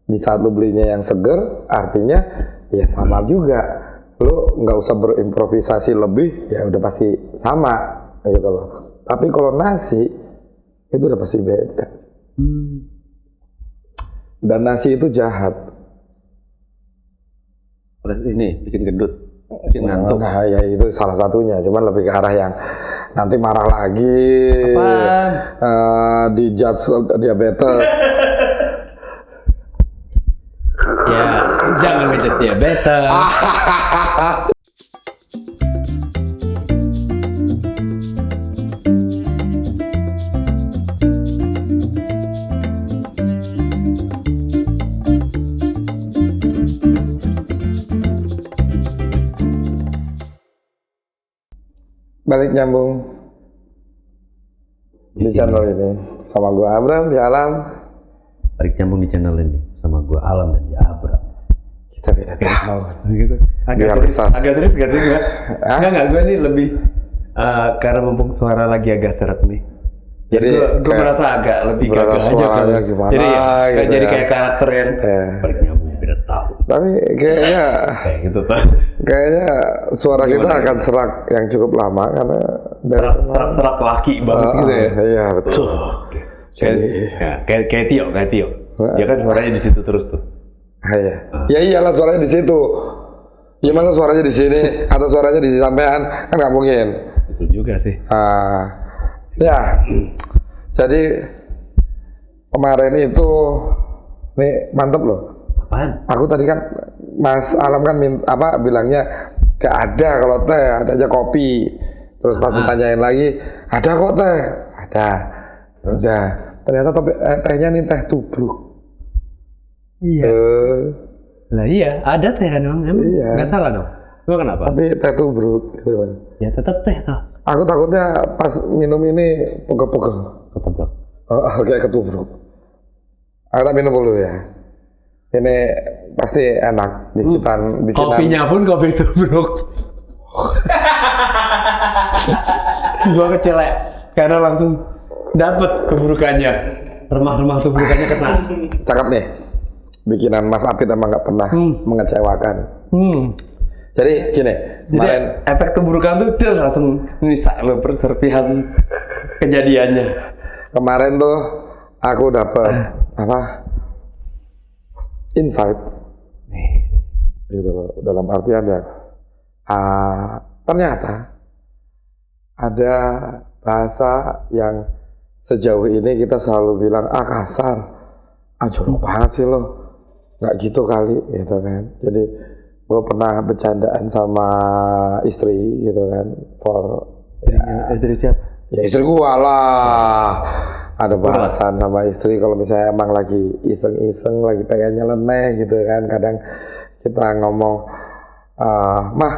Di saat lu belinya yang seger, artinya ya sama juga. Lu nggak usah berimprovisasi lebih, ya udah pasti sama gitu loh. Tapi kalau nasi itu udah pasti beda. Dan nasi itu jahat. Ini bikin gendut, bikin ngantuk. Nah, ya itu salah satunya. Cuman lebih ke arah yang nanti marah lagi, dijudge diabetes. Ya, jangan ngejudge diabetes. Balik nyambung di channel ini sama gua Abram di Alam. Balik nyambung di channel ini sama gua Alam dan di Abram. Kita beda tahun Gitu. Agak serius gak sih gua? Enggak, gua ini lebih karena mumpung suara lagi agak seret nih. Jadi gua merasa agak lebih gagah aja kan. Jadi gitu jadi kayak karakter yang balik nyambung beda tahun. Tapi kayaknya kayak gitu tuh. Kayaknya suara kita akan serak yang cukup lama karena serak laki banget gitu ya. Iya betul. Kayak Tio. Dia kan suaranya di situ terus tuh. Iya. Ya iyalah suaranya di situ. Gimana suaranya di sini atau suaranya di sampean kan nggak mungkin. Betul juga sih. Ya. Jadi kemarin itu nih mantep loh. Apaan? Aku tadi kan Mas Alam kan bilangnya gak ada kalau teh, ada aja kopi. Terus pas ditanyain lagi, ada kok teh, ada. Udah, ternyata tehnya nih teh tubruk. Iya. Lah iya, ada teh kan emang iya. Nggak salah dong. Lu kenapa? Tapi teh tubruk gitu. Ya tetap teh toh. Aku takutnya pas minum ini pegel-pegel. Ketubruk. Kayak ketubruk. Aku tak minum dulu ya. Ini pasti enak bikinan. Kopinya pun kopi tubruk. Gua kecelek karena langsung dapet keburukannya. Remah-remah keburukannya kena. Cakep nih. Bikinan Mas Apit emang nggak pernah mengecewakan. Jadi gini, kemarin efek keburukan tuh dia langsung bisa lo perserpihan kejadiannya. Kemarin tuh aku dapet insight gitu loh, dalam artian ya ternyata ada bahasa yang sejauh ini kita selalu bilang kasar, jorok banget sih lo, nggak gitu kali gitu kan. Jadi gue pernah bercandaan sama istri gitu kan, istri siapa? Ya istri gue lah. Ada bahasan sama istri kalau misalnya emang lagi iseng-iseng, lagi pengen nyeleneh gitu kan, kadang kita ngomong mah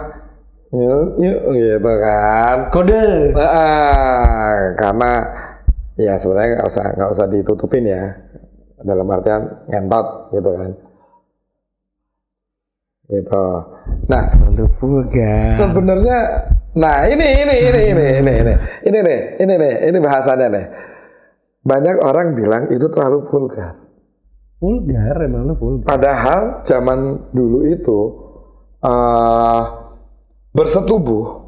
yuk gitu kan, kode karena ya sebenarnya nggak usah ditutupin ya, dalam artian ngentot gitu kan gitu. Nah sebenarnya ini bahasannya nih. Banyak orang bilang itu terlalu vulgar. Vulgar, emang lu vulgar. Padahal zaman dulu itu bersetubuh.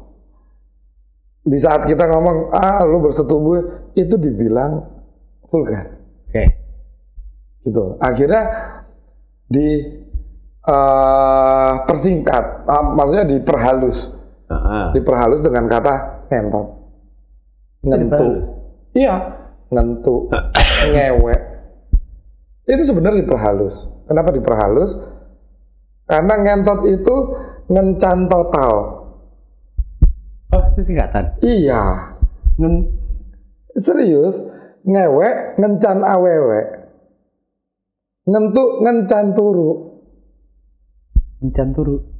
Di saat kita ngomong, lu bersetubuh, itu dibilang vulgar. Oke. Gitu. Akhirnya persingkat, maksudnya diperhalus. Diperhalus dengan kata ngentot. Ngentuk. Iya. Ngentuk, ngewek, itu sebenarnya diperhalus. Kenapa diperhalus? Karena ngentot itu ngencan total. Oh, itu singkatan? Iya. Serius, ngewek ngencan awewe, ngentuk ngencan turu. Ngencan turu?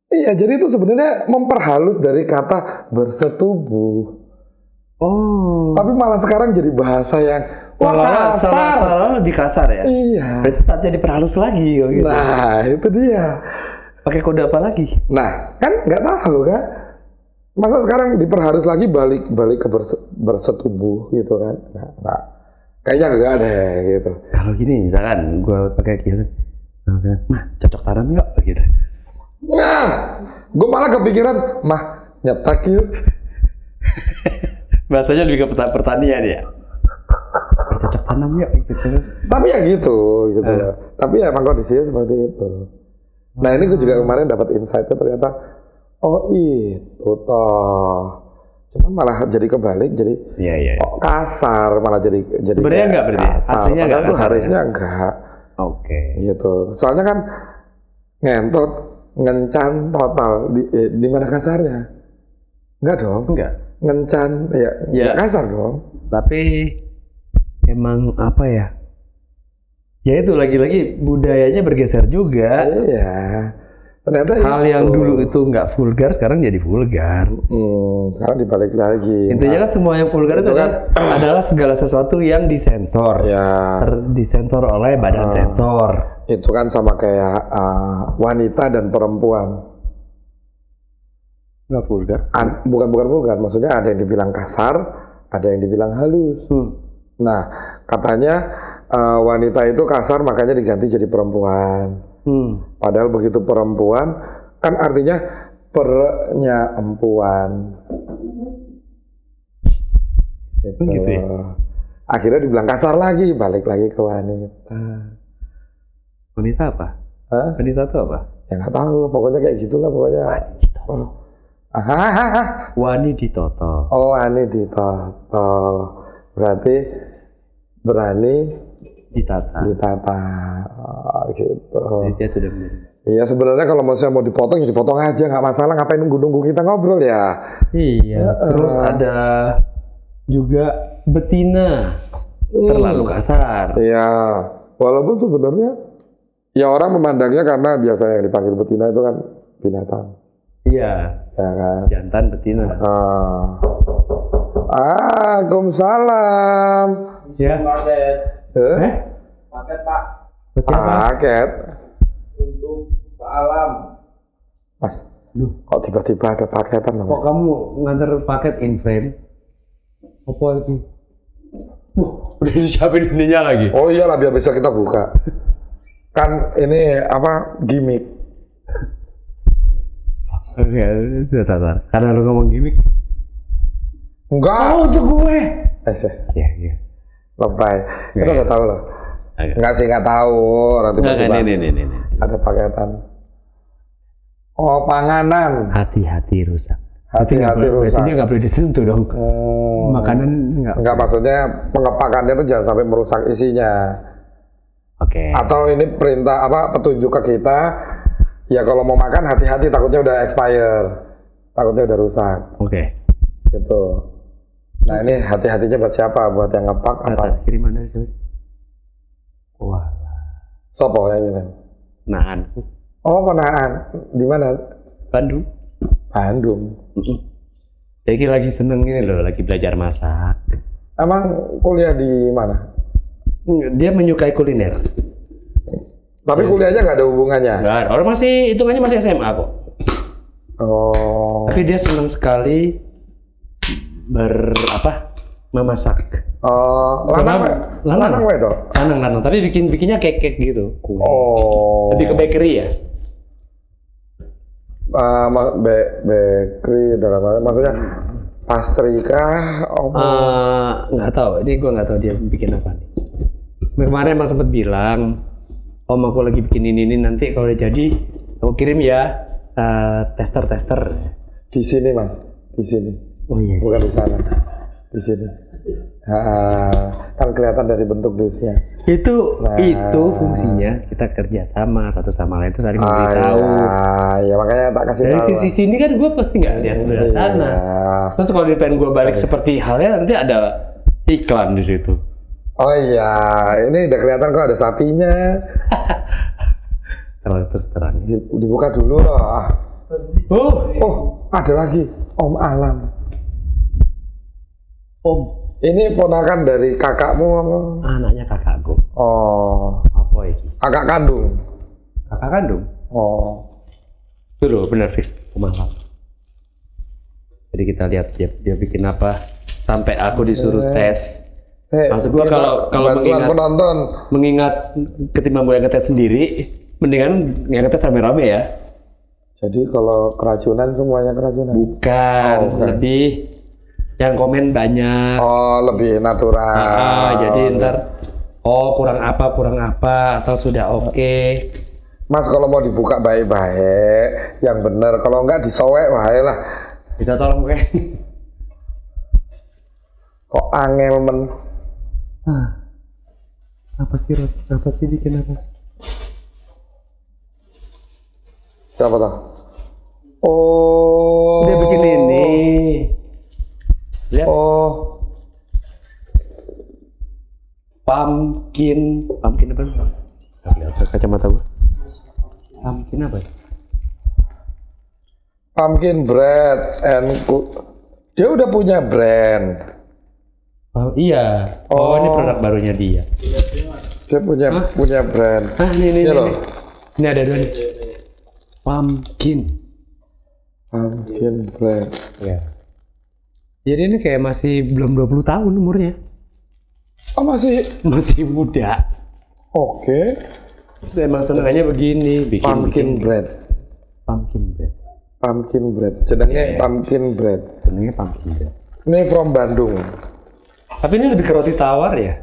Iya, jadi itu sebenarnya memperhalus dari kata bersetubuh. Oh. Tapi malah sekarang jadi bahasa yang kasar. Salah lebih kasar ya? Iya. Berarti saatnya diperhalus lagi gitu. Nah, itu dia. Pakai kode apa lagi? Nah, kan nggak tahu kan? Masa sekarang diperhalus lagi balik ke bersetubuh gitu kan? Nah, Kayaknya enggak deh gitu. Kalau gini misalkan gue pakai gitu, mah cocok tanam yuk gitu. Nah, gue malah kepikiran, mah nyetak yuk. Bahasanya lebih ke pertanian ya. Cocok tanam yuk gitu. Tapi ya gitu. Tapi ya emang kondisinya seperti itu. Nah ini gue juga kemarin dapat insight ternyata, oh itu toh. Cuma malah jadi kebalik, jadi oh, kasar, malah jadi sebenarnya enggak berarti aslinya enggak kasar, harusnya enggak. Oke. Gitu. Soalnya kan ngentot, ngencan total di mana kasarnya? Enggak dong. Enggak. Ngencan ya kasar dong. Tapi emang apa ya? Ya itu lagi-lagi budayanya bergeser juga. Iya. Ternyata hal itu. Yang dulu itu nggak vulgar sekarang jadi vulgar. Sekarang dibalik lagi. Intinya kan semua yang vulgar itu kan adalah segala sesuatu yang disensor. Ya. Disensor oleh badan sensor. Itu kan sama kayak wanita dan perempuan. Nggak vulgar? Bukan vulgar. Maksudnya ada yang dibilang kasar, ada yang dibilang halus. Nah, katanya wanita itu kasar makanya diganti jadi perempuan. Padahal begitu perempuan kan artinya pernya empuan. Gitu. Ya? Akhirnya dibilang kasar lagi, balik lagi ke wanita. Wanita apa? Hah? Wanita itu apa? Ya nggak tahu, pokoknya kayak gitulah pokoknya. Wani ditoto. Oh, wani ditoto. Berarti berani ditata. Oh, gitu. Jadi dia sudah benar. Iya sebenarnya kalau mau dipotong ya dipotong aja, nggak masalah. Ngapain nunggu kita ngobrol ya? Iya. Terus ada juga betina terlalu kasar. Iya. Walaupun sebenarnya ya orang memandangnya karena biasa yang dipanggil betina itu kan binatang. Iya. Ya kan. Jantan betina. Waalaikumsalam. Ya. Paket Pak. Paket. Untuk Pak Alam. Mas, kok tiba-tiba ada paketan? Kok kamu nganter paket in frame? Apa itu? Udah disiapin ininya lagi. Oh iyalah biar bisa kita buka. Kan ini apa gimmick. Oke, sudah. Karena lu ngomong gimmick. Enggak. Oh, untuk gue. Iya. Lebay. Kita udah tahu loh. Enggak sih, enggak tahu. Nanti ini. Ada paketan. Oh, panganan. Hati-hati rusak. Hati-hati rusak. Berarti dia nggak boleh disentuh dong. Makanan nggak. Enggak, maksudnya pengepakannya tuh jangan sampai merusak isinya. Oke. Atau ini perintah petunjuk ke kita. Ya kalau mau makan hati-hati, takutnya udah expire. Takutnya udah rusak. Oke. Gitu. Nah ini hati-hatinya buat siapa? Buat yang ngepak apa? Kiriman dari siapa? Wah. Sopo yang ini? Naan. Oh, Naan. Di mana? Bandung. Jadi lagi seneng ini loh, lagi belajar masak. Emang kuliah di mana? Dia menyukai kuliner. Tapi kuliahnya nggak ada hubungannya? Nggak, orang hitungannya masih SMA kok. Oh. Tapi dia senang sekali memasak. Oh, lanang wedo. Lanang, tapi bikinnya kek gitu. Kue. Oh. Lebih ke bakery ya? Bakery dalam maksudnya pastry kah? Nggak tahu. Ini gue nggak tahu dia bikin apa nih. Kemarin emang sempat bilang, Om aku lagi bikin ini nanti kalau udah jadi aku kirim ya tester. Di sini Mas, di sini. Oh iya. Bukan di sana. Di sini. Kan kelihatan dari bentuk dusnya. Itu fungsinya kita kerja sama satu sama lain itu saling memberitahu. Ya makanya tak kasih tahu. Dari sisi sini kan gue pasti nggak lihat sebelah sana. Terus kalau dia pengen gue balik seperti halnya nanti ada iklan di situ. Oh iya, ini udah kelihatan kok ada sapinya. Terus terang. Dibuka dulu loh. Oh, ada lagi Om Alam. Om. Ini ponakan dari kakakmu? Anaknya kakakku. Oh. Apa ini? Kakak kandung. Kakak kandung? Oh. Itu loh, benar Fis. Om Alam. Jadi kita lihat dia bikin apa. Sampai aku disuruh tes. Maksud gua kalau mengingat ketimbang gue ngetes sendiri, mendingan ngetes rame-rame ya. Jadi kalau keracunan semuanya keracunan? Bukan, lebih yang komen banyak. Oh, lebih natural. Jadi ntar kurang apa atau sudah oke. Mas kalau mau dibuka baik-baik, yang bener. Kalau enggak disowek bahaya lah. Bisa tolong gue? Kok angel men? Apa sih bikin apa? Siapa tau? Oh. Dia bikin ini. Lihat. Oh. Pumpkin apa? Lihat kacamata gua. Pumpkin apa? Pumpkin bread and dia udah punya brand. Oh iya. Oh, ini produk barunya dia. Dia punya brand. Ini loh. Ini ada dua nih. Pumpkin bread. Ya. Jadi ini kayak masih belum 20 tahun umurnya. Oh, masih muda. Oke. Emang senangnya begini, pumpkin bread. Jenenge pumpkin bread. Ini from Bandung. Tapi ini lebih ke roti tawar ya?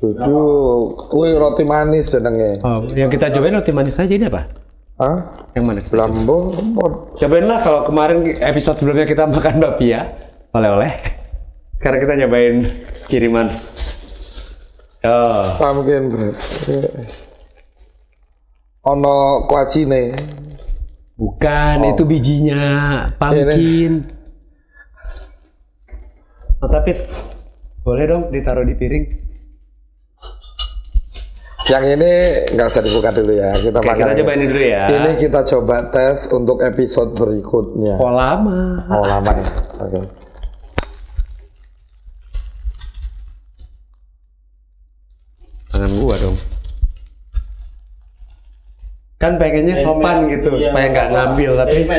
Wih, roti manis jenenge. Oh, yang kita cobain roti manis aja ini apa? Hah? Yang mana? Lambo. Cobain lah, kalau kemarin episode sebelumnya kita makan bapia, oleh-oleh. Sekarang kita nyobain kiriman. Pumpkin bread. Ono kuacine. Bukan, itu bijinya pumpkin. Tapi boleh dong ditaruh di piring. Yang ini nggak usah dibuka dulu ya. Kita cobain dulu ya. Ini kita coba tes untuk episode berikutnya. Oh lama ya. Oke. Tangan gua dong. Kan pengennya sopan gitu, supaya nggak ngambil, tapi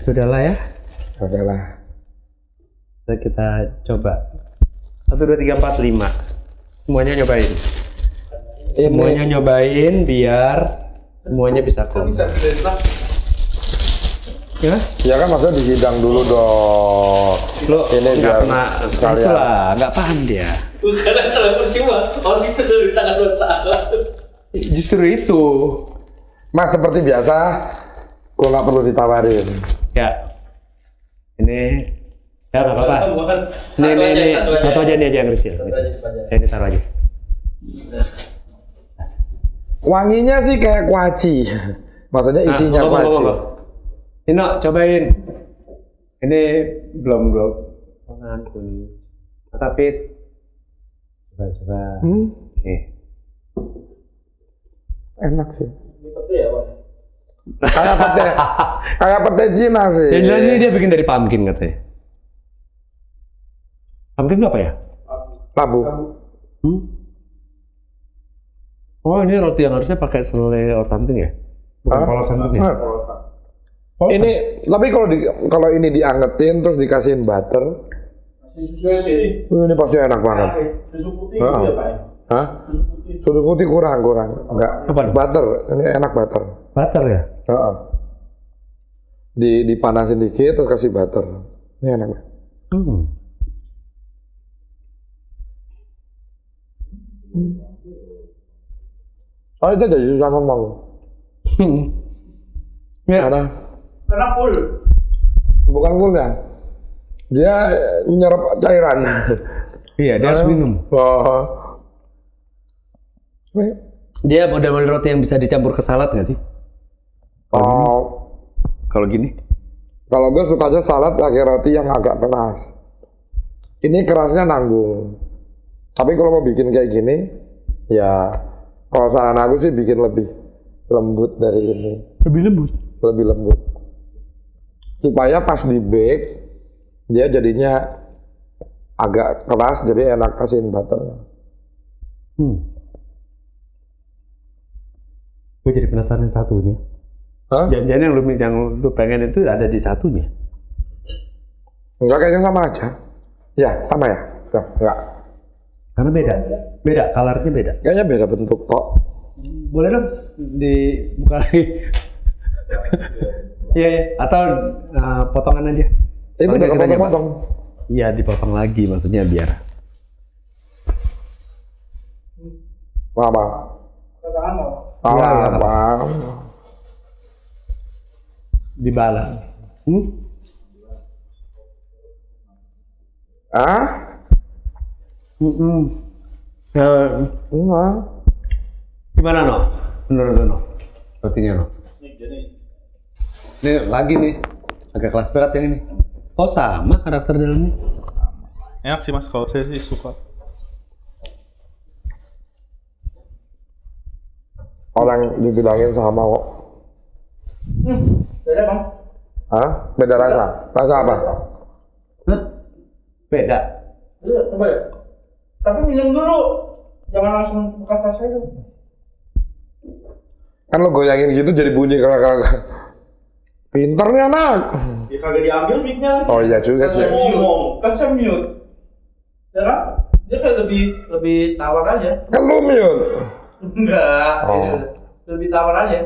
sudahlah ya. Kita coba 1, 2, 3, 4, 5 semuanya nyobain. Semuanya nyobain biar semuanya bisa komen. Ya kan maksudnya dihidang dulu dong. Lo ini nggak pernah sekalian. Itulah nggak paham dia. Bukan salah percuma, itu dari tangan lo salah. Justru itu. Mas seperti biasa, lo nggak perlu ditawarin. Ya. Ini ya nggak apa-apa. Ini satu aja nih aja yang kecil. Ini taruh aja. Wanginya sih kayak kuaci. Maksudnya isinya kuaci. Nino, cobain. Ini belum tangan kuning. Tapi coba. Oke. Enak sih. Kayak pete Cina sih. Yang jelas ini dia bikin dari pumpkin katanya. Pumpkin itu apa ya? Labu. Oh, ini roti yang harusnya pakai selai or something ya? Bukan polosan ya? Ini, tapi kalau ini diangetin terus dikasihin butter. Ini pasti enak banget. Susu putih ya, Pak? Hah? Susu putih kurang. Enggak. Apa? Butter. Ini enak butter. Butter ya? Dipanasin dikit terus kasih butter. Ini enak. Oh, itu jadi susah ngomong. Ya. Karena full. Bukan full ya. Dia menyerap cairan. Iya, dia harus minum. Dia model roti yang bisa dicampur ke salad nggak sih? Kalau gini? Kalau gue sukanya salad pakai roti yang agak keras. Ini kerasnya nanggung. Tapi kalau mau bikin kayak gini, ya kalau saran aku sih bikin lebih lembut dari ini. Lebih lembut. Supaya pas di bake, dia jadinya agak keras, jadi enak kasihin butternya. Gue jadi penasaran satunya. Hah? Jangan yang lu pengen itu ada di satunya. Enggak, kayaknya sama aja. Ya, sama ya? Enggak. Karena beda, colornya beda. Kayaknya beda bentuk kok. Boleh dong dibuka lagi. Iya, atau potongan aja. Itu udah potong-potong. Iya, dipotong lagi maksudnya biar. Apa? Apa? Dibalas. Gimana no? Menurut no? Rotinya no? Ini lagi nih, agak kelas berat yang ini. Oh sama karakter dalamnya? Enak sih mas, kalau saya sih suka. Orang dibilangin sama kok. Beda bang. Hah? Beda rasa? Rasa apa? Beda. Iya, coba ya. Tapi minum dulu. Jangan langsung buka rasa itu. Kan lo goyangin gitu jadi bunyi kakak. Pinter nih anak. Ya kagak diambil mic-nya. Oh iya juga sih. Ngomong, kan saya mute. Ya kan? Dia kayak lebih tawar aja. Kan lo mute. Enggak. Oh. Lebih tawar aja.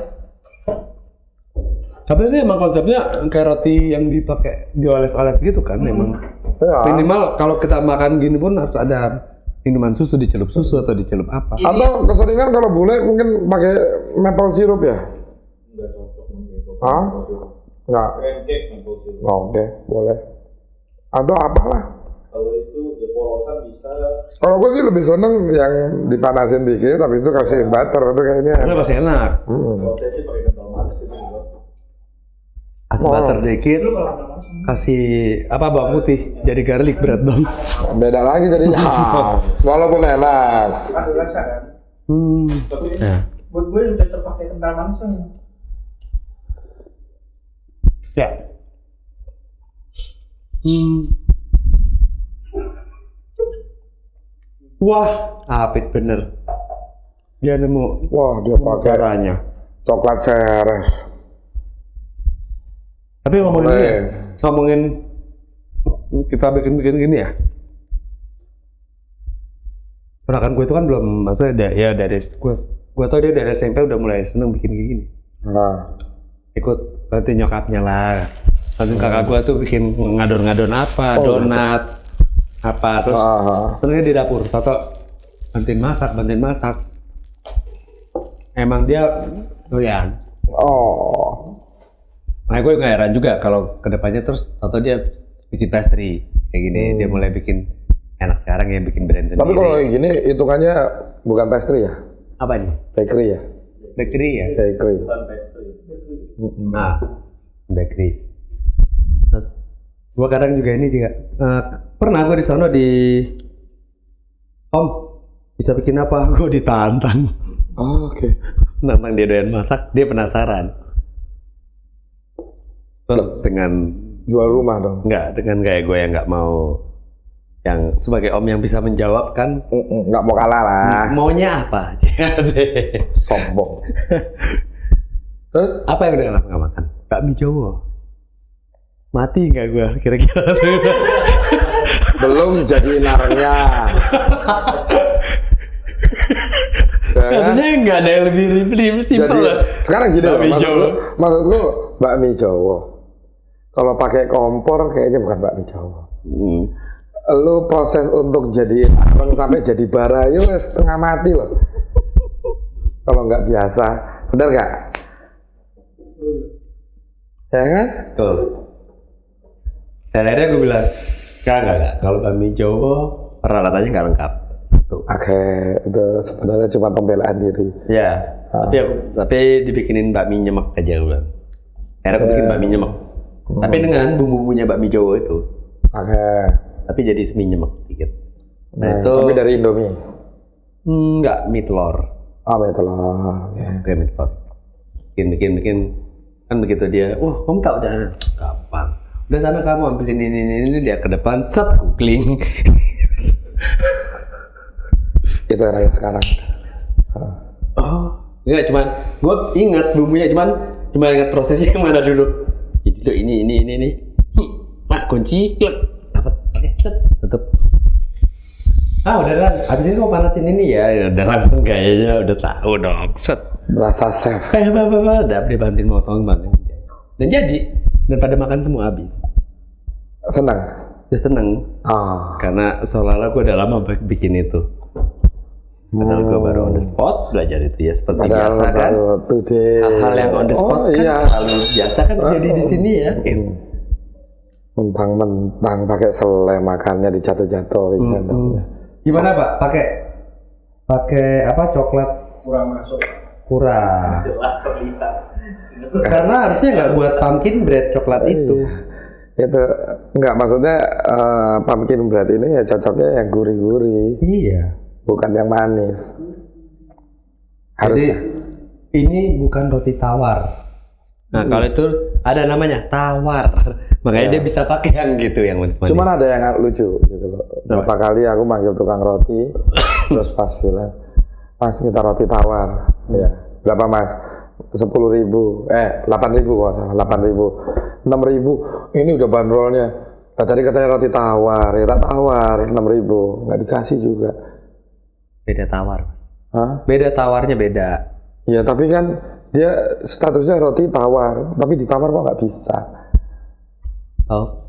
Tapi ini emang konsepnya kayak roti yang dipakai dioles-oles gitu kan, emang. Ya. Minimal kalau kita makan gini pun harus ada minuman susu, dicelup susu atau dicelup apa. Atau keseringan kalau bule mungkin pakai maple syrup ya? Enggak cocok. Hah? Enggak. Pancake maple syrup. Oke, boleh. Atau apalah. Kalau itu ya polosan bisa. Kalau gue sih lebih seneng yang dipanasin dikit, tapi itu kasih butter itu kayaknya. Itu pasti enak. Kalau saya sih pakai kental manis itu juga. Kasih butter dikit, Itu kalau kental manis. kasih apa bawang putih, jadi garlic bread dong. Beda lagi jadinya. Walaupun enak. Ada rasa kan. Tapi Ya. buat gue udah cocok pakai kental manis nih. Ya. Wah, apit bener. Dia nemu Wah, dia pakai caranya. coklat seres. Tapi ngomongin Boleh. ini ya, ngomongin kita bikin gini ya. Ponakan gue itu kan belum, maksudnya ya dari gue tau dia dari SMP udah mulai seneng bikin kayak gini. Nah, Ikut nanti nyokapnya lah. Nanti kakak gue tuh bikin ngadon-ngadon apa, donat, apa terus senengnya di dapur. Tato bantuin masak. Emang dia doyan. oh, Nah gue nggak heran juga kalau kedepannya terus atau dia bikin pastry kayak gini, dia mulai bikin enak sekarang ya bikin brand sendiri. tapi kalau kayak gini hitungannya bukan pastry ya? Apa nih? Bakery ya? Bakery ya? Bakery. Nah, bakery. Terus gue kadang juga ini juga pernah gue di sono di Om bisa bikin apa? Gue ditantang. Oh, oke. Nantang dia doyan masak, dia penasaran. Terus dengan Jual rumah dong? Enggak, dengan kayak gue yang nggak mau, yang sebagai om yang bisa menjawab kan, Nggak mau kalah lah. maunya apa? Sombong. Terus? Apa yang udah nggak makan? Bakmi Jawa. Mati nggak gue kira-kira? Belum jadi inarnya. Katanya nggak ada yang lebih simpel lah. Sekarang gini loh, Bakmi Jawa. maksudku bakmi Jawa. Kalau pakai kompor kayaknya bukan bakmi Jawa. Lu proses untuk jadi areng sampai jadi bara itu setengah mati loh. Kalau nggak biasa, benar nggak? Ya kan? Tuh. Dan akhirnya gue bilang, enggak. Kalau bakmi Jawa peralatannya nggak lengkap. Oke, itu sebenarnya cuma pembelaan diri. Ya, tapi dibikinin bakmi nyemek aja gue. Akhirnya gue bikin bakmi nyemek. Tapi dengan bumbu-bumbunya bakmi Jawa itu. Oke. Tapi jadi semi nyemek dikit. Nah, itu tapi dari Indomie. Enggak, mie telur. Oh, mie telur. Kayak mie telur. Bikin kan begitu dia, wah kamu tahu jangan gampang. Udah sana kamu ambilin ini dia ke depan, set googling. Itu yang sekarang. Oh, enggak cuman gue ingat bumbunya cuma ingat prosesnya kemana dulu. Itu ini. Mak kunci, klik. Dapat. Oke, tutup. Udah kan, abis ini mau panasin ini ya, udah langsung kayaknya udah tahu dong. Set. Berasa safe. Udah dibantuin motong banget. Dan jadi, daripada makan semua habis. Senang? Ya seneng. Karena seolah-olah gue udah lama bikin itu. Padahal gue baru on the spot belajar itu ya seperti biasa kan. Hal-hal yang on the spot kan selalu biasa kan terjadi di sini ya. Mentang-mentang pakai selai makannya dijatuh-jatuh. Gimana Pak? Pakai apa? Coklat Kurang masuk. Kurang. Jelas terlihat. Karena harusnya nggak buat pumpkin bread coklat itu. Itu nggak, maksudnya pumpkin bread ini ya cocoknya yang gurih-gurih. Iya. Bukan yang manis. Harusnya. Jadi, ini bukan roti tawar. Nah, kalau itu ada namanya tawar. Makanya dia bisa pakai yang gitu, yang manis-manis. Cuman ada yang lucu gitu loh. Berapa kali aku manggil tukang roti, terus pas bilang, Mas minta roti tawar. Ya, berapa Mas? 10.000, 8.000 kok salah, 8.000, 6.000. Ini udah bandrolnya. Nah, tadi katanya roti tawar, ya tak tawar 6.000, nggak dikasih juga. Beda tawar. Hah? Beda tawarnya beda. Ya tapi kan dia statusnya roti tawar, tapi ditawar kok nggak bisa.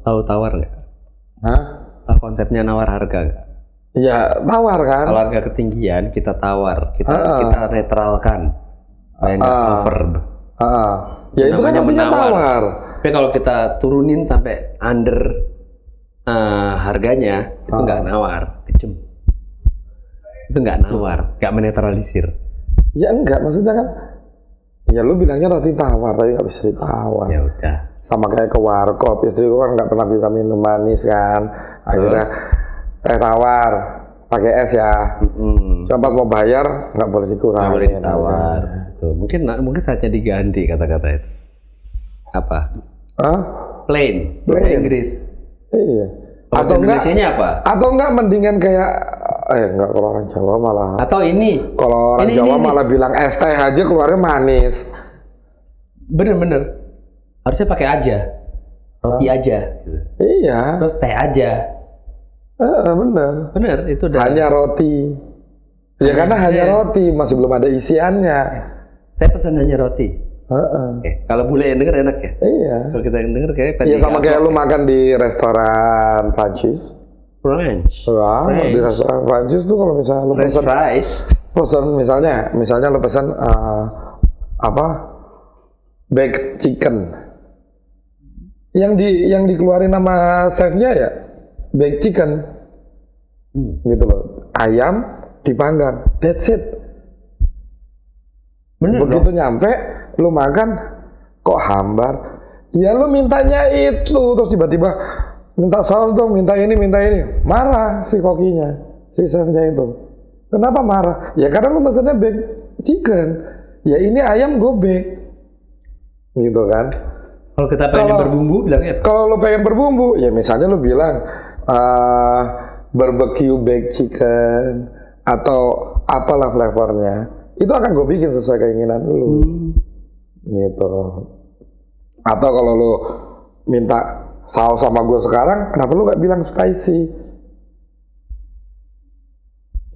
Tahu tawar nggak? Hah? Tahu konsepnya nawar harga nggak? Ya tawar kan. Kalau harga ketinggian kita tawar, kita netralkan supaya nggak over. Ya itu kan namanya tawar. Tapi kalau kita turunin sampai under harganya, itu nggak nawar, kejem. Itu nggak nawar, nggak menetralisir. Ya enggak, maksudnya kan, ya lu bilangnya roti tawar, tapi nggak bisa ditawar. Ya udah. Sama kayak ke warkop, istriku kan nggak pernah bisa minum manis kan, akhirnya teh tawar, pakai es ya. Cuma pas mau bayar nggak boleh dikurangin. Nggak boleh ditawar. Tuh, mungkin saatnya diganti kata-kata itu. Apa? Plain. Bahasa Inggris. Iya. Atau Indonesianya apa? Atau enggak mendingan kayak enggak, kalau orang Jawa malah. Atau ini. Kalau orang Jawa malah bilang es teh aja keluarnya manis. Bener. Harusnya pakai aja. Roti aja. Iya. Terus teh aja. Bener, itu udah. Hanya roti. Ya karena hanya roti, masih belum ada isiannya. Saya pesan hanya roti. Oke. Kalau bule yang denger enak ya? Iya. Kalau kita yang denger kayak iya sama kayak lu makan di restoran Prancis. Wah, di restoran Prancis tuh kalau misalnya lu pesan misalnya lu pesan baked chicken. Yang dikeluarin nama chefnya ya baked chicken. Gitu loh. Ayam dipanggang. That's it. Bener. Begitu nyampe lu makan kok hambar. Ya lu mintanya itu, terus tiba-tiba minta saus dong, minta ini. Marah si kokinya, si chefnya itu. Kenapa marah? Ya karena lu pesannya baked chicken. Ya ini ayam gue bake. Gitu kan. Kalau kita pengen berbumbu bilangnya. Kalau lu pengen berbumbu, ya misalnya lu bilang barbecue baked chicken atau apalah flavornya. Itu akan gue bikin sesuai keinginan lu. Gitu. Atau kalau lu minta saus sama gue sekarang, kenapa lu gak bilang spicy?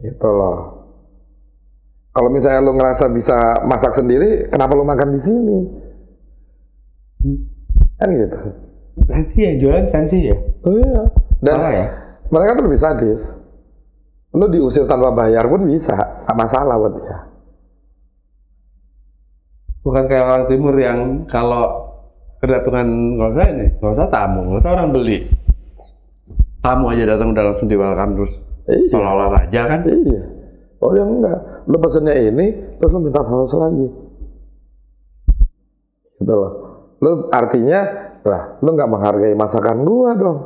Gitu loh. Kalau misalnya lu ngerasa bisa masak sendiri, kenapa lu makan di sini? Kan gitu. Fancy ya, jualan fancy ya? Oh iya. Dan mereka tuh lebih sadis. Lu diusir tanpa bayar pun bisa, gak masalah buat dia. Bukan kayak orang timur yang kalau kedatangan nggak usah tamu, nggak usah orang beli. Tamu aja datang udah langsung di welcome terus seolah-olah raja kan? Iya. Oh ya enggak, lu pesennya ini, terus lu minta saus lagi. Gitu loh. Lu artinya, lu nggak menghargai masakan gua dong.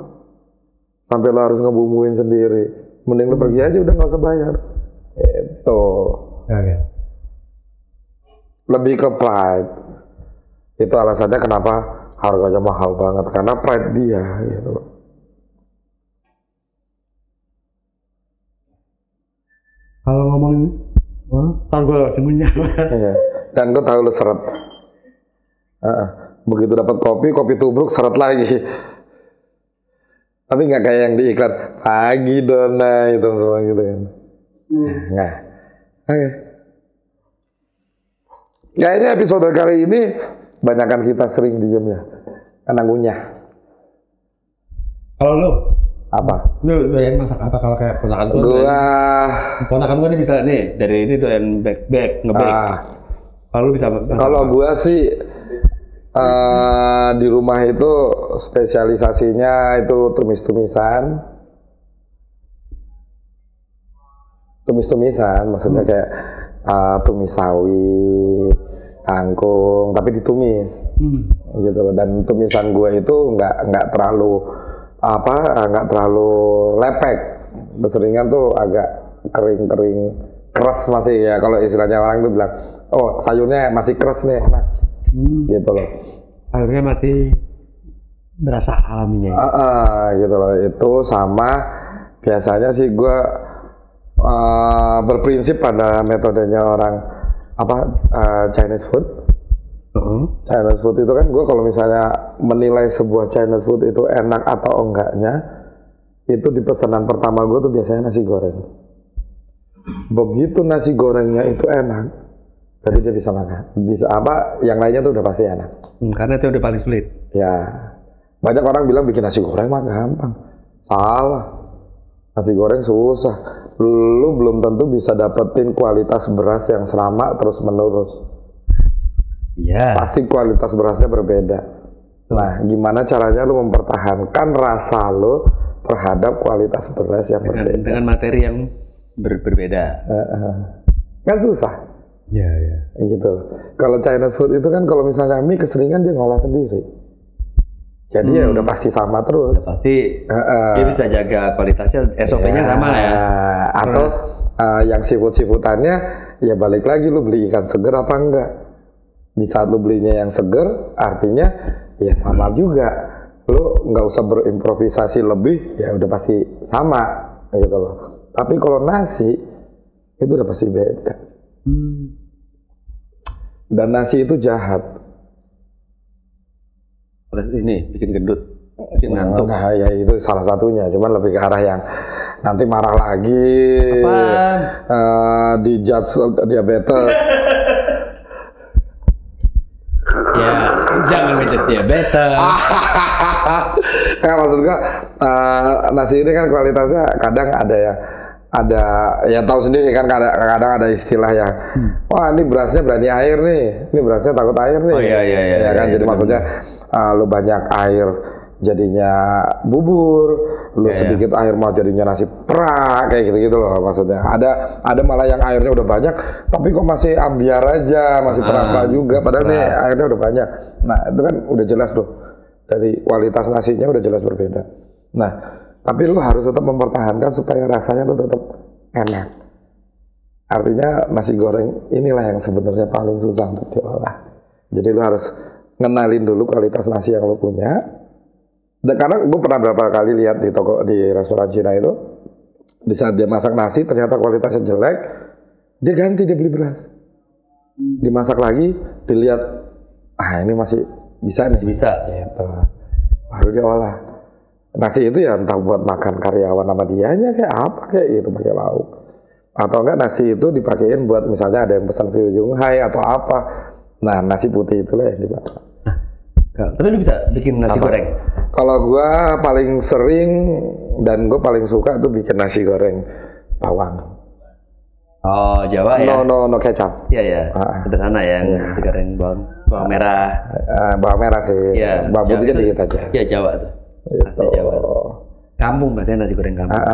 Sampai lu harus ngebumbuin sendiri. Mending lu pergi aja udah nggak usah bayar. Itu. Oke. Lebih ke pride. Itu alasannya kenapa harganya mahal banget, karena pride dia gitu. Kalau ngomongin ntar gue semuanya. Iya. Dan gue tahu lu seret. Begitu dapat kopi tubruk seret lagi. Tapi nggak kayak yang di iklan pagi dona itu semua gitu kan. Nggak. Oke. Kayaknya episode kali ini banyakkan kita sering diem ya, karena ngunyah. Kalau lu apa? Lu doyan masak apa kalau kayak ponakan gua nih bisa nih dari ini doyan bake nge-bake. Kalau lu bisa kalau gua sih di rumah itu spesialisasinya itu tumis-tumisan, maksudnya kayak tumis sawi, kangkung, tapi ditumis, gitu. Dan tumisan gua itu nggak terlalu lepek, keseringan tuh agak kering keras masih ya, kalau istilahnya orang tuh bilang, oh sayurnya masih keras nih enak, gitu loh. Sayurnya masih berasa alaminya. Gitu loh. Itu sama biasanya sih gue berprinsip pada metodenya orang Chinese food. Chinese food itu kan gue kalau misalnya menilai sebuah Chinese food itu enak atau enggaknya, itu di pesanan pertama gue tuh biasanya nasi goreng. Begitu nasi gorengnya itu enak, berarti dia bisa makan. Bisa yang lainnya tuh udah pasti enak. Karena itu udah paling sulit. Ya, banyak orang bilang bikin nasi goreng mah gampang. Salah. Nasi goreng susah. Lu belum tentu bisa dapetin kualitas beras yang sama terus menerus. Iya. Pasti kualitas berasnya berbeda. Nah, gimana caranya lu mempertahankan rasa lu terhadap kualitas beras yang berbeda dengan materi yang berbeda? Kan susah. Iya. Gitu. Kalau Chinese food itu kan kalau misalnya mie keseringan dia ngolah sendiri. Jadi ya udah pasti sama terus. Udah pasti dia bisa jaga kualitasnya, SOP-nya sama lah ya. Atau yang seafood-seafoodannya ya balik lagi lu beli ikan seger apa enggak. Di saat lu belinya yang seger, artinya ya sama juga. Lu nggak usah berimprovisasi lebih, ya udah pasti sama, gitu loh. Tapi kalau nasi, itu udah pasti beda. Dan nasi itu jahat. Ini bikin gendut, bikin ngantuk. Nah, ya itu salah satunya. Cuman lebih ke arah yang nanti marah lagi, dijudge diabetes. Ya, jangan ngejudge diabetes. Ya maksud gua nasi ini kan kualitasnya kadang ada ya tahu sendiri kan, kadang ada istilah ya. Wah, ini berasnya berani air nih. Ini berasnya takut air nih. Oh iya. Ya kan, jadi maksudnya lu banyak air jadinya bubur, lu sedikit air mau jadinya nasi perak, kayak gitu-gitu loh maksudnya. Ada malah yang airnya udah banyak tapi kok masih ambiar aja, masih perak juga, padahal nih airnya udah banyak. Nah, itu kan udah jelas tuh. Dari kualitas nasinya udah jelas berbeda. Nah, tapi lu harus tetap mempertahankan supaya rasanya tuh tetap enak. Artinya nasi goreng inilah yang sebenarnya paling susah untuk diolah. Jadi lu harus ngenalin dulu kualitas nasi yang lu punya. Dan karena gue pernah berapa kali lihat di restoran Cina itu, di saat dia masak nasi ternyata kualitasnya jelek, dia ganti, dia beli beras, dimasak lagi, dilihat, ini masih bisa nih, gitu. Baru dia olah. Nasi itu ya entah buat makan karyawan sama dianya kayak apa kayak gitu, pakai lauk, atau enggak nasi itu dipakein buat misalnya ada yang pesan Fuyung Hai atau apa. Nah, nasi putih itulah yang dipakai. Tapi lu bisa bikin nasi goreng? Kalau gue paling sering dan gue paling suka tuh bikin nasi goreng bawang. Oh, Jawa ya? No kecap. Iya. Sederhana ya, nasi goreng bawang merah. Bawang merah sih. Iya. Bawang putihnya dikit aja. Iya, Jawa tuh. Nasi Jawa. Kampung biasanya nasi goreng kampung.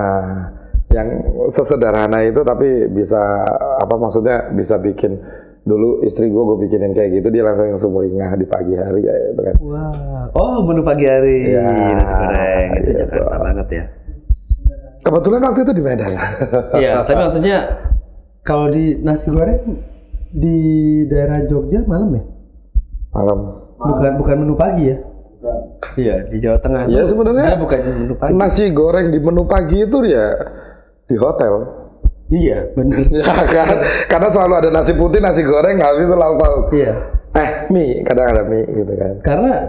Yang sesederhana itu tapi bisa maksudnya bisa bikin. Dulu istri gue bikinin kayak gitu, dia langsung sumringah di pagi hari ya itu kan. Oh, menu pagi hari. Ya, nasi goreng itu Jakarta banget ya. Kebetulan waktu itu di Medan. Iya, tapi maksudnya kalau di nasi goreng di daerah Jogja malam ya? Malam. Bukan menu pagi ya? Iya, di Jawa Tengah. Ya sebenarnya bukan menu pagi. Nasi goreng di menu pagi itu ya di hotel. Iya, benar. Ya kan, karena selalu ada nasi putih, nasi goreng, habis itu lauk pauk. Iya. Mie, kadang ada mie gitu kan. Karena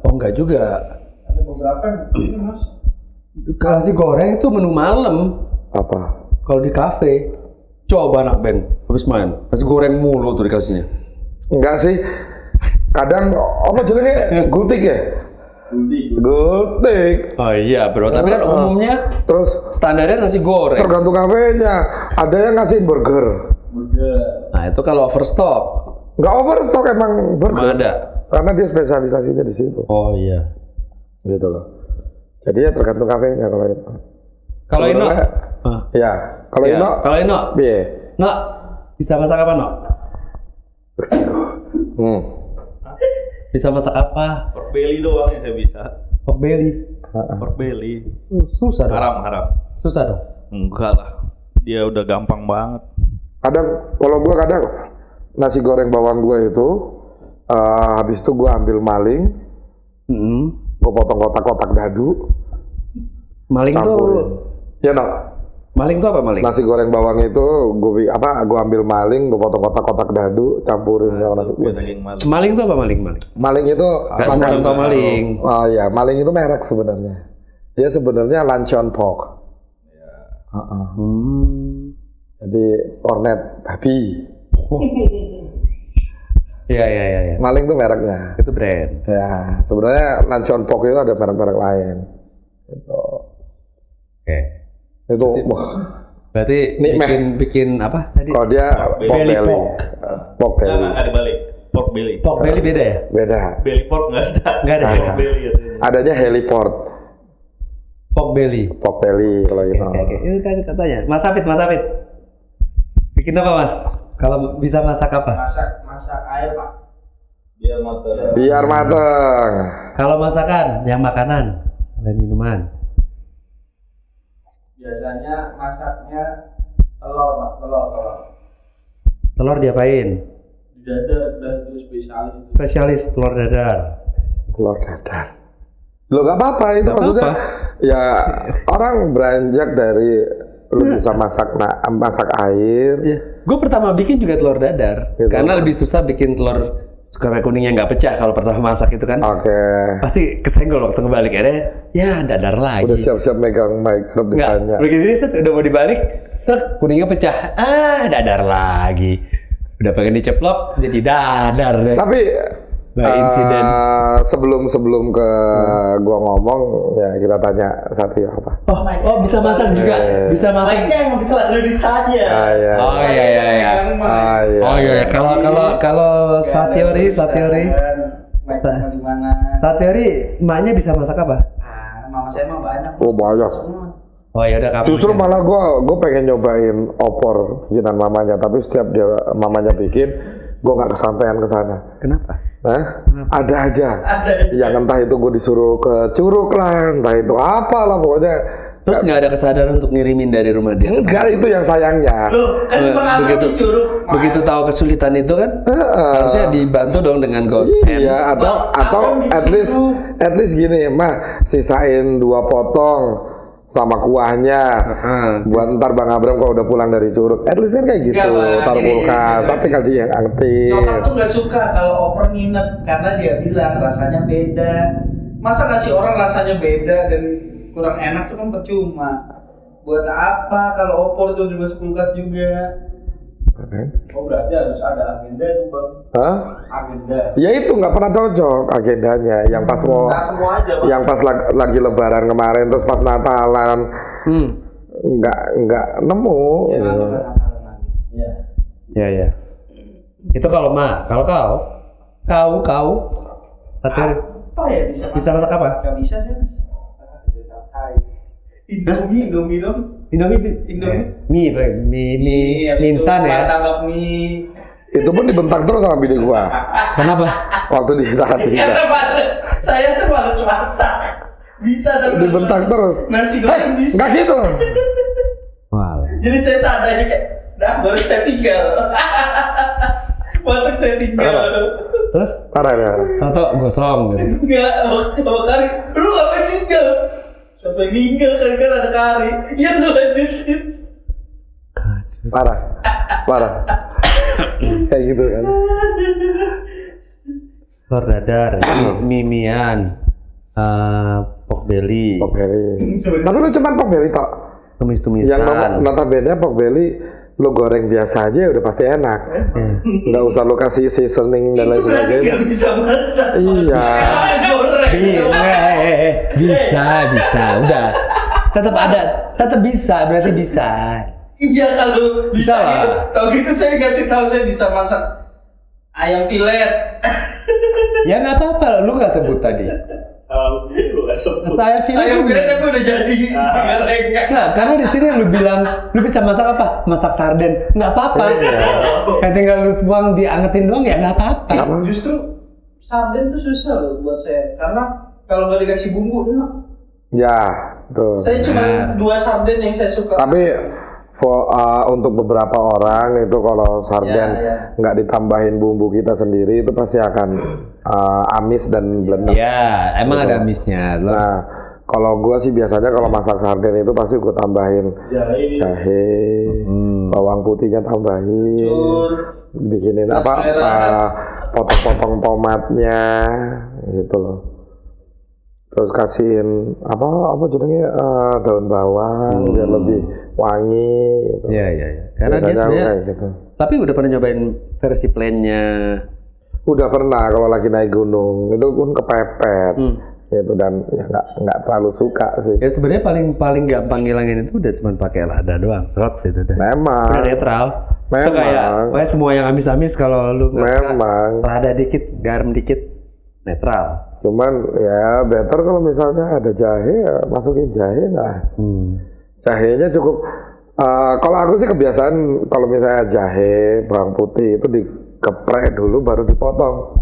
enggak juga. Ada beberapa ini Mas. Nasi goreng itu menu malam. Apa? Kalau di kafe. Coba anak band habis main nasi goreng mulu tuh dikasihnya. Enggak sih. Kadang apa jenenge gutik ya? Gutik. Oh iya bro, tapi kan umumnya Terus standarnya nasi goreng. tergantung kafenya. Ada yang ngasih burger. Nah itu kalau overstock. Nggak overstock emang burger. Emang ada. Karena dia spesialisasinya di situ. Oh iya. Gitu loh. Jadi ya tergantung kafenya kalau itu. Kalau Ino, Ya, kalau ya. Ino, Kalau Ino, piye? no, bisa masak apa no? Bisa masak apa? Pork belly doang yang saya bisa. Pork belly. Pork belly. Susah dong. Haram. Susah dong. Enggak lah. Dia udah gampang banget. Kalau gua kadang nasi goreng bawang gua itu habis itu gua ambil maling, gua potong kotak-kotak dadu, Maling tuh. campurin. Ya no. Maling tuh apa maling? Nasi goreng bawang itu gua ambil maling, gua potong kotak-kotak dadu, campurin sama nasi. Buat daging maling. Maling tuh apa maling? Maling itu Nggak semua orang tahu maling. Oh iya, maling itu merek sebenarnya. Dia sebenarnya luncheon pork. Jadi kornet babi. Iya. Maling itu mereknya. Itu brand. Ya, sebenarnya luncheon pork itu ada merek-merek lain. Gitu. Oke. Itu Berarti bikin apa tadi? kalau dia pork Belly belly. pork. Pork belly. Nggak dibalik. Pork belly. Pork belly beda ya? Beda. Belly pork nggak ada. Nggak ada. Pork belly katanya. Adanya heliport. Pork belly. Pork belly kalau gitu. Oke. Itu kan katanya. Mas Hafid. Bikin apa Mas? Kalau bisa masak apa? Masak air Pak. Biar mateng. Kalau masakan, yang makanan, selain minuman. Biasanya masaknya telur Pak, telur. Telur diapain? Di dada udah itu spesialis itu. Spesialis telur dadar. Telur dadar. Lo nggak apa-apa itu Nggak maksudnya. apa-apa. Ya orang beranjak dari lu bisa masak air. Ya, gue pertama bikin juga telur dadar. Gitu. Karena lebih susah bikin telur supaya kuningnya nggak pecah kalau pertama masak itu kan. Oke. Pasti kesenggol waktu ngebalik akhirnya, ya dadar lagi. Udah siap-siap megang mic ditanya. Begitu set, udah mau dibalik, kuningnya pecah. Dadar lagi. Udah pengen diceplok, jadi dadar deh. Tapi insiden. sebelum ke gua ngomong ya kita tanya Satrio apa? Oh bisa masak juga, bisa masak. Baiknya emang selalu di saja. Iya. Oh iya. Oh iya. Kalau Satyori, di mana? Satyori, emaknya bisa masak apa? Mama saya mah banyak. Oh banyak. Oh ya udah kamu. Justru malah gua pengen nyobain opor bikinan mamanya, tapi setiap dia mamanya bikin, gua nggak kesampaian ke sana. Kenapa? Ada aja. Yang entah itu gue disuruh ke Curug lah, entah itu apalah pokoknya. Terus nggak ada kesadaran untuk ngirimin dari rumah dia? Enggak, itu yang sayangnya. Loh, kan begitu Curug. begitu tahu kesulitan itu kan, harusnya dibantu dong dengan gosen. Iya, atau at least gini, mah sisain 2 potong sama kuahnya buat ntar Bang Abram kalau udah pulang dari Curug. At least kan kayak gitu, taruh kulkas, tapi kalau dia yang angetin. Nyokap tuh nggak suka kalau opor nginep karena dia bilang rasanya beda. Masa ngasih orang rasanya beda dan kurang enak tuh kan percuma. Buat apa kalau opor tuh dimasuk kulkas juga? Oh berarti harus ada agenda itu Bang. Hah? Agenda. Ya itu nggak pernah cocok agendanya. Yang pas mau, Semua aja Bang. yang pas lagi Lebaran kemarin, terus pas Natalan, nggak nemu. Ya, nanti Ya. Itu kalau kau Satyori apa ya bisa masak apa? Gak bisa sih Mas. Indomie dong. Mie instan ya. Tambah mie. Itu pun dibentak terus sama bini gua. Kenapa? Waktu di saat itu. Karena males. Saya tuh males masak. Bisa tapi Dibentak terus. nasi goreng bisa. Enggak gitu. Wah. Jadi saya seadanya kayak, baru saya tinggal. Masak saya tinggal. Terus? Parah ya. Tato gosong gitu. Enggak, bawa kari. Lu ngapain tinggal? Sampai ninggal kan ada kari. Iya lu lanjutin. Parah. Kayak gitu kan. Telur dadar, mimian. Pork belly. Pork belly. Tapi lu cuma pork belly tok. Tumis-tumisan. Yang notabene pork belly lu goreng biasa aja udah pasti enak. Nggak usah lu kasih seasoning dan lain sebagainya. Nggak bisa masak. Iya. Bisa. Udah. Tetap bisa, berarti bisa. Iya kalau bisa gitu. Tahu gitu saya kasih tahu saya bisa masak ayam filet. Ya nggak apa-apa, lu nggak sebut tadi. Saya Ayam filet aku udah jadi. Nah, karena di sini lu bilang lu bisa masak apa? Masak sarden, nggak apa-apa. Kan tinggal lu tuang diangetin doang ya nggak apa-apa. Justru sarden tuh susah loh buat saya karena kalau nggak dikasih bumbu enak. Ya, tuh. Saya cuma 2 sarden yang saya suka. Tapi untuk beberapa orang itu kalau sarden nggak ditambahin bumbu kita sendiri itu pasti akan amis dan belenak. Ya, emang ada amisnya. Nah, kalau gua sih biasanya kalau masak sarden itu pasti gua tambahin jahe, bawang putihnya tambahin, bikinin potong-potong tomatnya gitu loh. Terus kasihin apa jadinya daun bawang biar lebih wangi gitu. Iya. Karena dia sebenarnya gitu. Tapi udah pernah nyobain versi plain-nya? Udah pernah kalau lagi naik gunung itu pun kepepet. Gitu dan ya nggak terlalu suka sih. Ya sebenarnya paling gampang ngilangin itu udah cuma pakai lada doang, serot gitu deh. Memang. Udah netral. Itu kayak semua yang amis-amis kalau lu memang lada dikit, garam dikit, netral. Cuman ya better kalau misalnya ada jahe ya masukin jahe lah. Jahenya cukup. Kalau aku sih kebiasaan kalau misalnya jahe, bawang putih itu dikeprek dulu baru dipotong.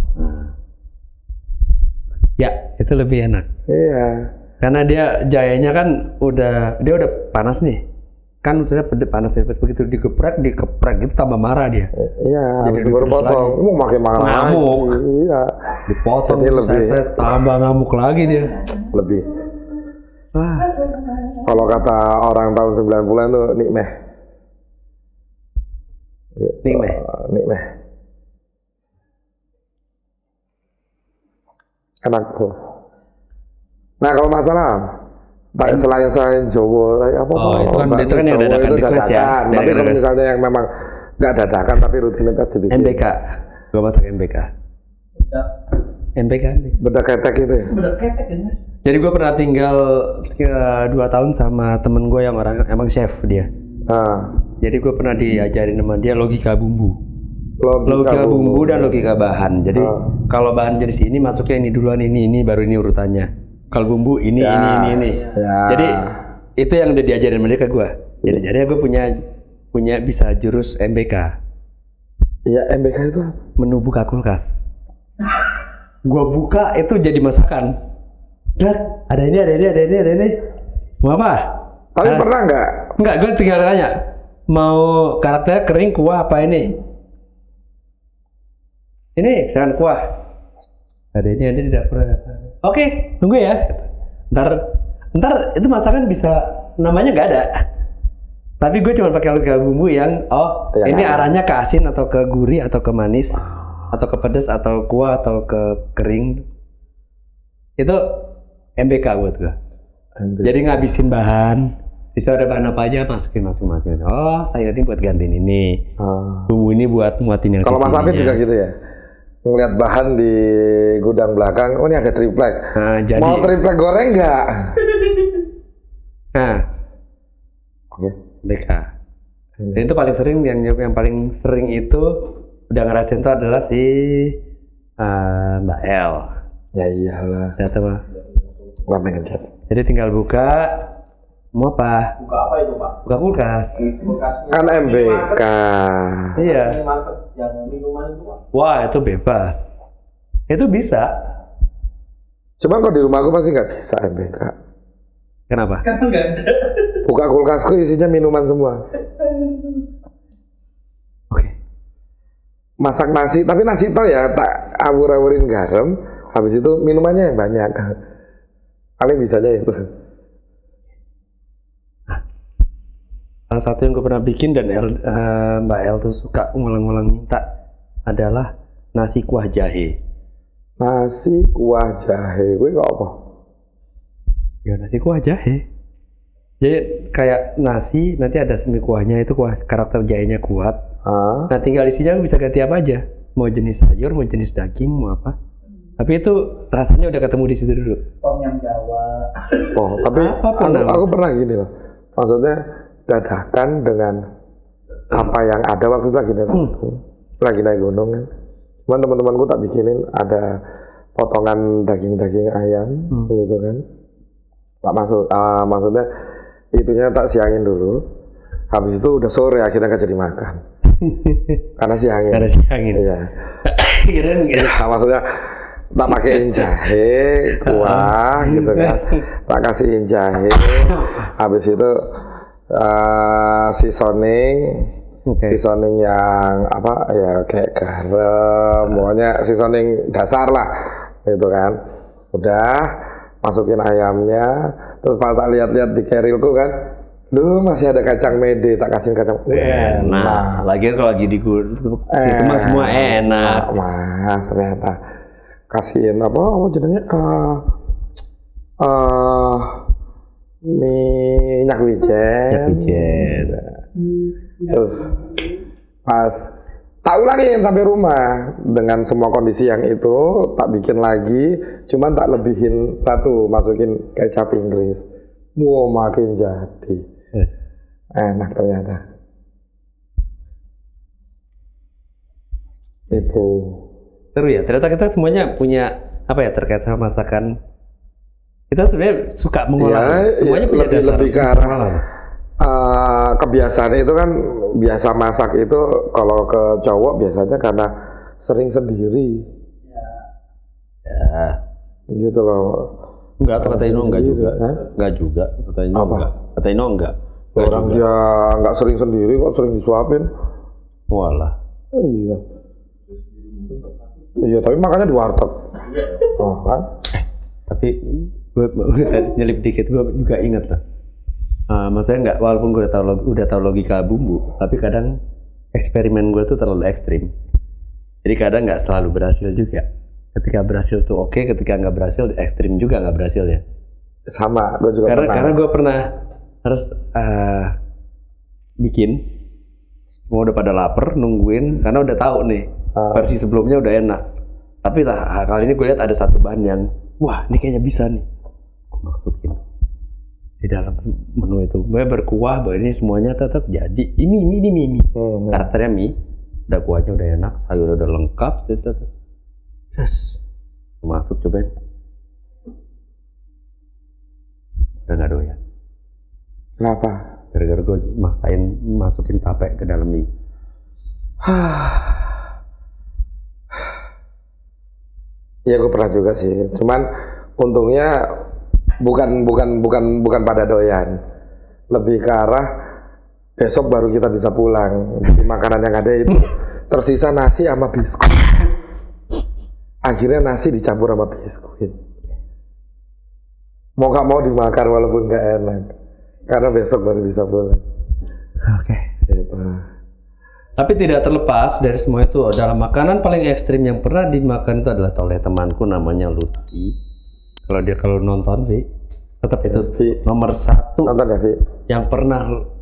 Ya itu lebih enak. Iya. Karena jahenya kan udah panas nih. Kan udah panas begitu dikeprek itu tambah marah dia. Iya, jadi baru potong. Mau makin marah ngamuk. Iya. Dipotong jadi lebih tambah ngamuk lagi dia. Lebih. Kalau kata orang tahun 90-an tuh nikmeh. Nikmeh. Enak tuh. Nah kalau masalah selain Jowo, itu kan yang dadakan di kelas ya. Tapi kalau misalnya yang memang nggak dadakan tapi rutinitas dibikin. MBK, gue masak MBK. Bedak ketek itu ya? Bedak ketek ya. Jadi gue pernah tinggal 2 tahun sama temen gue yang emang chef dia. Jadi gue pernah diajarin sama dia logika bumbu. Logika bumbu dan logika bahan. Jadi kalau bahan jenis ini masuknya ini duluan ini baru ini urutannya. Kalau bumbu ini. Ya. Jadi itu yang udah diajarin mereka gue. Jadi gue punya bisa jurus MBK. Iya MBK itu menu buka kulkas. Gue buka itu jadi masakan. Dan ada ini. Mau apa? Tapi pernah nggak? Nggak, gue tinggal tanya. Mau karakternya kering kuah apa ini? Ini jangan kuah. Ada di dapur. Oke, tunggu ya. Ntar itu masakan bisa namanya nggak ada. Tapi gue cuma pakai logika bumbu yang ini arahnya ke asin atau ke gurih atau ke manis atau ke pedas atau kuah atau ke kering. Itu MBK buat gue. Jadi ngabisin bahan. Bisa ada bahan apa aja masukin. Oh, sayur ini buat gantiin ini. Bumbu ini buat muatin yang. Kalau Mas Afif juga gitu ya. Ngeliat bahan di gudang belakang, ini ada triplek. Mau triplek goreng nggak? Oke. MBK. Dan itu paling sering yang paling sering itu udah ngerasain itu adalah si Mbak El. Ya iyalah. Ternyata mah. Gua pengen chat. Jadi tinggal buka. Mau apa? Buka apa itu Pak? Buka kulkas. Kan MBK. Iya. Yang minuman itu Pak? Wah itu bebas. Itu bisa. Cuman kalau di rumahku pasti nggak bisa MBK. Kenapa? Karena nggak ada. Buka kulkasku isinya minuman semua. Oke. Masak nasi, tapi nasi tau ya tak awur-awurin garam. Habis itu minumannya yang banyak. Paling bisanya itu. Salah satu yang gue pernah bikin dan Mbak El tuh suka ngulang-ngulang minta adalah nasi kuah jahe. Nasi kuah jahe, gue gak apa? Ya nasi kuah jahe. Jadi kayak nasi nanti ada semi kuahnya, itu kuah karakter jahenya kuat. Nah tinggal isinya bisa ganti apa aja. Mau jenis sayur, mau jenis daging, mau apa. Tapi itu rasanya udah ketemu di situ dulu. Tom yang Jawa. Oh, tapi aku pernah gini loh. Maksudnya dadakan dengan apa yang ada waktu itu lagi naik gunung kan. Cuman teman-temanku tak bikinin ada potongan daging ayam gitu kan. Tak masuk, maksudnya itunya tak siangin dulu. Habis itu udah sore akhirnya gak jadi makan. Karena siangin. Iya. Maksudnya tak pakein jahe, kuah gitu kan. Tak kasihin jahe. Habis itu seasoning yang apa ya kayak garam, pokoknya seasoning dasar lah gitu kan. Udah masukin ayamnya, terus pas tak lihat-lihat di kerilku kan, masih ada kacang mede, tak kasihin kacang. Nah, lagian kalau lagi di gudeg itu mah semua enak. Mas ternyata kasihin apa jenenge minyak wijen. Terus pas tak ulangin sampai rumah dengan semua kondisi yang itu, tak bikin lagi, cuman tak lebihin satu, masukin kecap Inggris. Wow, makin jadi. Enak ternyata. Itu. Seru ya, ternyata kita semuanya punya apa ya terkait sama masakan. Kita sebenarnya suka mengolah, semuanya punya dasar. Lebih ke arah kebiasaan itu kan, biasa masak itu kalau ke cowok biasanya karena sering sendiri. Ya. Gitu loh. Enggak, kata Ino enggak juga. Enggak juga, kata Ino enggak. Kata Ino enggak. Orang juga. Dia enggak sering sendiri kok, sering disuapin. Walah. Iya. Iya, tapi makannya di warteg. Oh, kan? Tapi gue nyelip dikit, gue juga inget lah. Maksudnya nggak, walaupun gue udah tahu logika bumbu, tapi kadang eksperimen gue tuh terlalu ekstrim. Jadi kadang nggak selalu berhasil juga. Ketika berhasil tuh oke, ketika nggak berhasil ekstrim juga nggak berhasil ya. Sama, gue juga pernah. Karena gue pernah harus bikin, semua udah pada lapar nungguin, karena udah tahu nih versi sebelumnya udah enak. Tapi kali ini gue lihat ada satu bahan yang, wah ini kayaknya bisa nih, gue masukin di dalam menu itu. Gue berkuah bahwa ini semuanya tetap jadi. Ini mie. Karakternya mie, udah kuahnya udah enak, sayur udah lengkap, yes, masuk cobain. Udah nggak doyan. Kenapa? Gara-gara gue masukin tape ke dalam mie. Ya gue pernah juga sih. Cuman untungnya bukan pada doyan. Lebih ke arah besok baru kita bisa pulang. Jadi makanan yang ada itu tersisa nasi sama biskuit. Akhirnya nasi dicampur sama biskuit. Mau gak mau dimakan walaupun gak enak. Karena besok baru bisa pulang. Oke. Gitu. Tapi tidak terlepas dari semua itu adalah makanan paling ekstrim yang pernah dimakan itu adalah oleh temanku namanya Lutfi. Kalau nonton Vi, tetap itu nomor satu. Nonton ya Vi.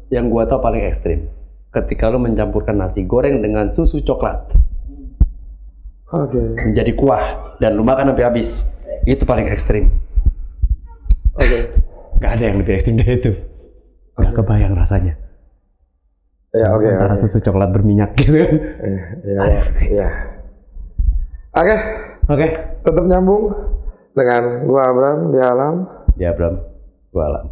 Yang gua tahu paling ekstrim. Ketika lu mencampurkan nasi goreng dengan susu coklat. Oke. Menjadi kuah dan lu makan sampai habis. Itu paling ekstrim. Oke. Gak ada yang lebih ekstrim dari itu. Gak kebayang rasanya. Ya oke. Antara susu coklat berminyak gitu. Iya. Oke. Tetap nyambung dengan gua Abram di alam. Ya Abram, gua alam.